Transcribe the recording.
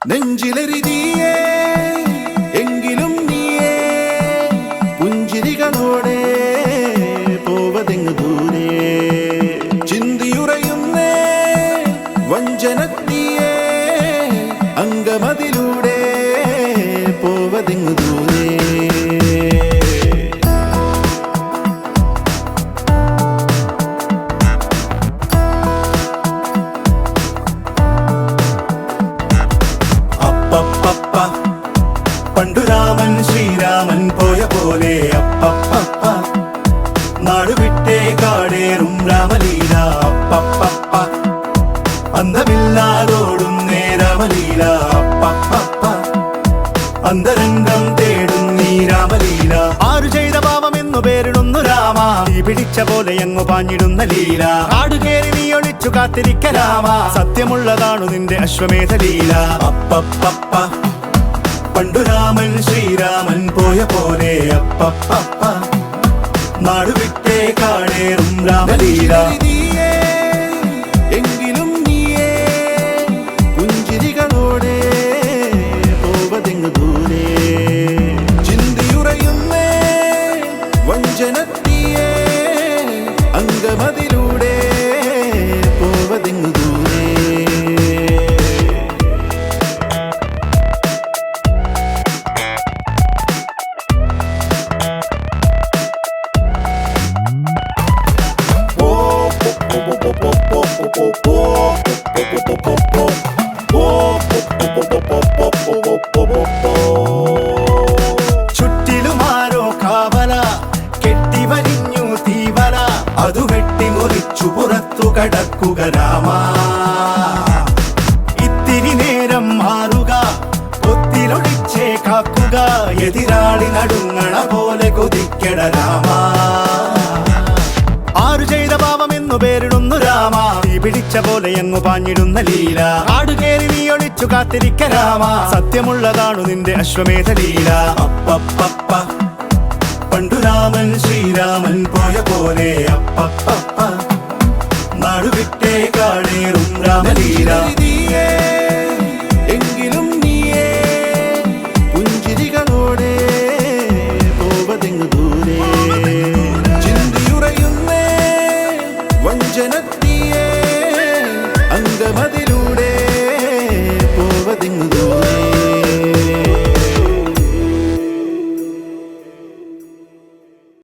നെഞ്ചിലെരിതിയേ എങ്കിലും നീയേ പുഞ്ചിരികളോടെ പോവതെങ്ങു ദൂരെ ചിന്തിയുറയുന്നേ വഞ്ചനത്തിയേ അംഗമതിലൂടെ പോവതെങ്ങു ദൂരെ പണ്ടു രാമൻ ശ്രീരാമൻ പോയ പോലെ അപ്പപ്പ നാടുവിട്ടേ കാടേറും രാമലീല അപ്പപ്പ അന്തമില്ലാതോടുന്നേ രാമലീല അപ്പപ്പ അന്തരംഗം തേടും നീ രാമലീല ആരു ചെയ്ത പാപമെന്നു പേരിടുന്നു രാമ തീ പിടിച്ച പോലെ എങ്ങു പാഞ്ഞിടുന്ന ലീല ആടുകേറി നീ ഒളിച്ചു കാത്തിരിക്ക രാമ സത്യമുള്ളതാണു നിന്റെ അശ്വമേധ ലീല അപ്പപ്പ പണ്ടു രാമൻ ശ്രീരാമൻ പോയ പോലെ അപ്പപ്പ നാടുവിട്ടേ കാടേറും രാമലീല എങ്കിലും നീയേ പുഞ്ചിരികളോടെ പോവതെങ്ങു ദൂരെ ചിന്തിയുറയുന്നേ വഞ്ചനത്തിയേ അംഗമതിലൂടെ പോവതെങ്ങു ദൂരെ ചുറ്റിലുമാരോ കാവല കെട്ടിവലിഞ്ഞു തീവല അതു വെട്ടിമുറിച്ചു പുറത്തു കടക്കുക രാമ ഇത്തിരി നേരം മാറുക ഒത്തിലൊളിച്ചേ കാക്കുക എതിരാളി നടുങ്ങണ പോലെ കൊതിക്കട രാമ ആരു ചെയ്ത പാപമെന്നു പേരിടുന്നു രാമ തീ പിടിച്ച പോലെ എങ്ങു പാഞ്ഞിടുന്ന ലീല ആടുകേറി നീ ഒളിച്ചു കാത്തിരിക്ക രാമ സത്യമുള്ളതാണു നിന്റെ അശ്വമേധ ലീല അപ്പപ്പ പണ്ടു രാമൻ ശ്രീരാമൻ പോയ പോലെ അപ്പപ്പ നാടുവിട്ടേ കാടേറും രാമലീല